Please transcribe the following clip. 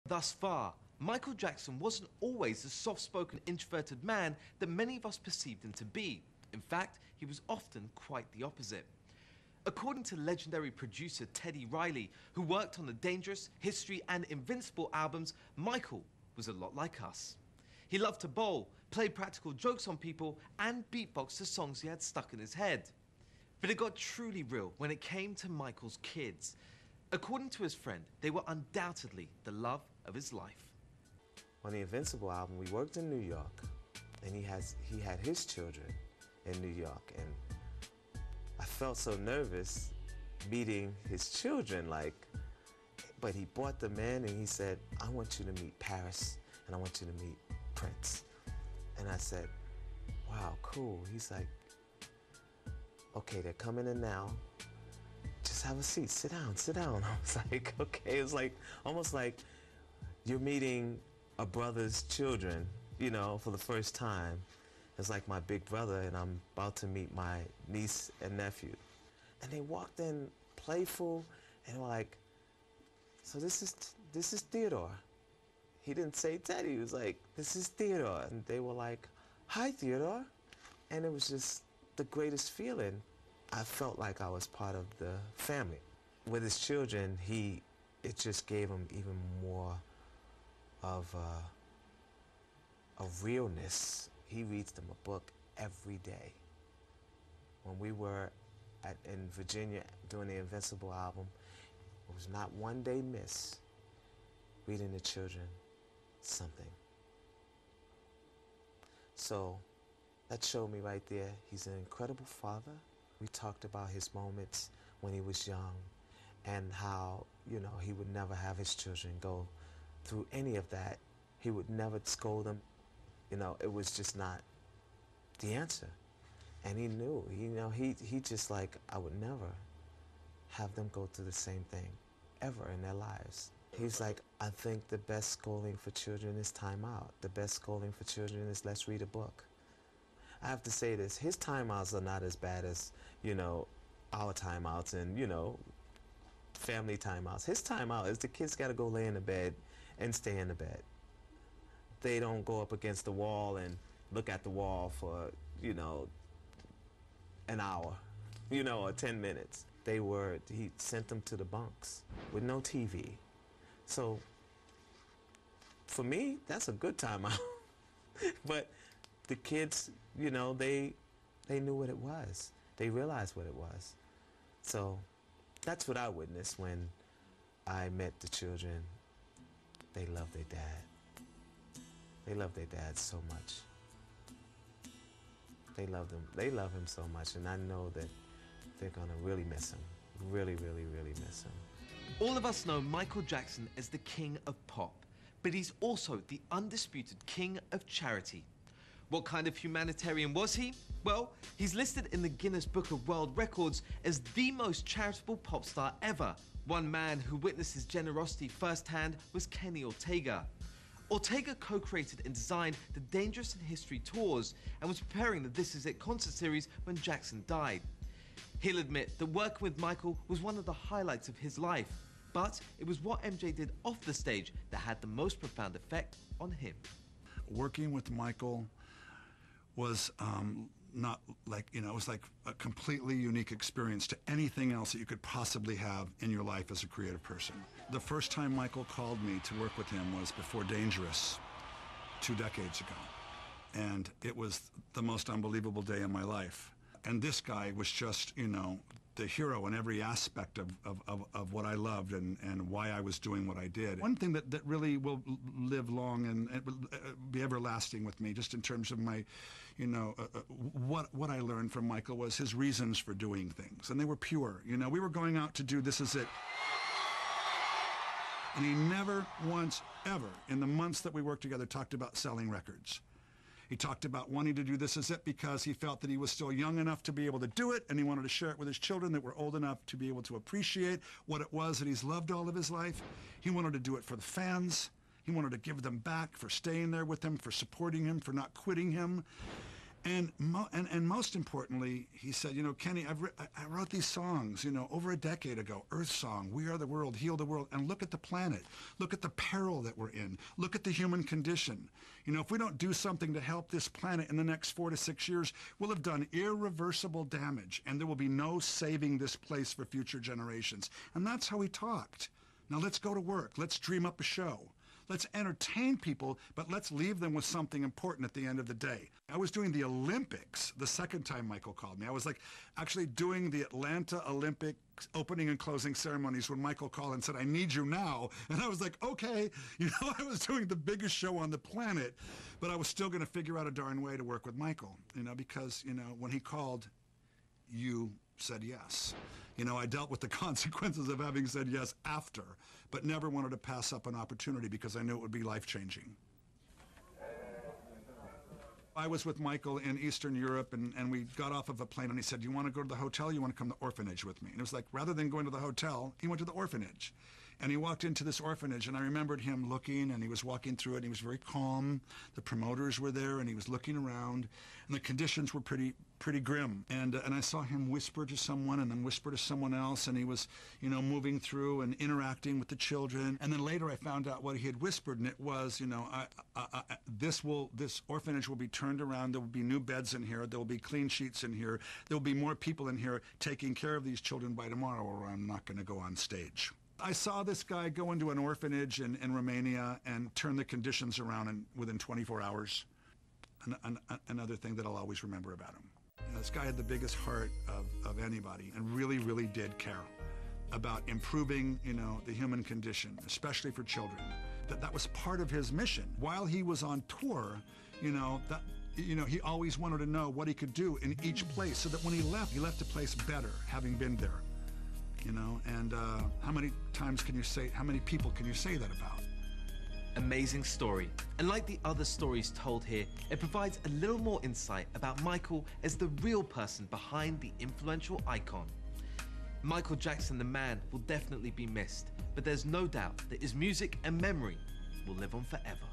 Thus far, Michael Jackson wasn't always the soft-spoken, introverted man that many of us perceived him to be. In fact, he was often quite the opposite. According to legendary producer Teddy Riley, who worked on the Dangerous, History and Invincible albums, Michael was a lot like us. He loved to bowl, play practical jokes on people, and beatbox the songs he had stuck in his head. But it got truly real when it came to Michael's kids. According to his friend, they were undoubtedly the love of his life. On the Invincible album, we worked in New York, and he had his children in New York, and I felt so nervous meeting his children, but he brought them in and he said, I want you to meet Paris and I want you to meet Prince. And I said, wow, cool. He's like, okay, they're coming in now. Just have a seat, sit down, sit down. I was like, okay, it's like, almost like you're meeting a brother's children, you know, for the first time. It's like my big brother and I'm about to meet my niece and nephew. And they walked in playful and were like, so this is Theodore. He didn't say Teddy, he was like, this is Theodore. And they were like, hi Theodore. And it was just the greatest feeling. I felt like I was part of the family. With his children, it just gave him even more of a realness. He reads them a book every day. When we were in Virginia doing the Invincible album, it was not one day miss reading the children something. So that showed me right there, he's an incredible father. We talked about his moments when he was young and how, you know, he would never have his children go through any of that. He would never scold them. You know, it was just not the answer. And he knew, you know, he just like, I would never have them go through the same thing ever in their lives. He's like, I think the best scolding for children is time out. The best scolding for children is let's read a book. I have to say this, his timeouts are not as bad as, you know, our timeouts and, you know, family timeouts. His timeout is the kids gotta go lay in the bed and stay in the bed. They don't go up against the wall and look at the wall for, you know, an hour, you know, or 10 minutes. He sent them to the bunks with no TV. So for me, that's a good timeout. But the kids, you know, they knew what it was. They realized what it was. So that's what I witnessed when I met the children. They love their dad. They love their dad so much. They love them. They love him so much, and I know that they're gonna really miss him. Really, really, really miss him. All of us know Michael Jackson as the king of pop, but he's also the undisputed king of charity. What kind of humanitarian was he? Well, he's listed in the Guinness Book of World Records as the most charitable pop star ever. One man who witnessed his generosity firsthand was Kenny Ortega. Ortega co-created and designed the Dangerous and History tours and was preparing the This Is It concert series when Jackson died. He'll admit that working with Michael was one of the highlights of his life, but it was what MJ did off the stage that had the most profound effect on him. Working with Michael was not like, you know, it was like a completely unique experience to anything else that you could possibly have in your life as a creative person. The first time Michael called me to work with him was before Dangerous, 2 decades ago. And it was the most unbelievable day in my life. And this guy was just, you know, the hero in every aspect of what I loved and why I was doing what I did. One thing that really will live long and be everlasting with me, just in terms of my, you know, what I learned from Michael was his reasons for doing things. And they were pure. You know, we were going out to do This Is It. And he never once, ever, in the months that we worked together, talked about selling records. He talked about wanting to do This Is It because he felt that he was still young enough to be able to do it, and he wanted to share it with his children that were old enough to be able to appreciate what it was that he's loved all of his life. He wanted to do it for the fans. He wanted to give them back for staying there with him, for supporting him, for not quitting him. And most importantly, he said, you know, Kenny, I wrote these songs, you know, over a decade ago. Earth Song, We Are the World, Heal the World, and look at the planet. Look at the peril that we're in. Look at the human condition. You know, if we don't do something to help this planet in the next 4 to 6 years, we'll have done irreversible damage, and there will be no saving this place for future generations. And that's how he talked. Now let's go to work. Let's dream up a show. Let's entertain people, but let's leave them with something important at the end of the day. I was doing the Olympics the second time Michael called me. I was like actually doing the Atlanta Olympics opening and closing ceremonies when Michael called and said, I need you now. And I was like, okay. You know, I was doing the biggest show on the planet, but I was still going to figure out a darn way to work with Michael, you know, because, you know, when he called, you said yes. You know, I dealt with the consequences of having said yes after, but never wanted to pass up an opportunity because I knew it would be life-changing. I was with Michael in Eastern Europe, and we got off of a plane, and he said, you want to go to the hotel? You want to come to the orphanage with me? And it was like, rather than going to the hotel, he went to the orphanage. And he walked into this orphanage, and I remembered him looking, and he was walking through it, and he was very calm. The promoters were there, and he was looking around, and the conditions were pretty grim. And I saw him whisper to someone, and then whisper to someone else, and he was, you know, moving through and interacting with the children. And then later I found out what he had whispered, and it was, you know, this orphanage will be turned around. There will be new beds in here. There will be clean sheets in here. There will be more people in here taking care of these children by tomorrow, or I'm not going to go on stage. I saw this guy go into an orphanage in Romania and turn the conditions around within 24 hours. Another thing that I'll always remember about him. You know, this guy had the biggest heart of anybody and really, really did care about improving, you know, the human condition, especially for children. That was part of his mission. While he was on tour, you know, he always wanted to know what he could do in each place so that when he left the place better, having been there. You know, and how many people can you say that about? Amazing story. And like the other stories told here, it provides a little more insight about Michael as the real person behind the influential icon. Michael Jackson, the man, will definitely be missed, but there's no doubt that his music and memory will live on forever.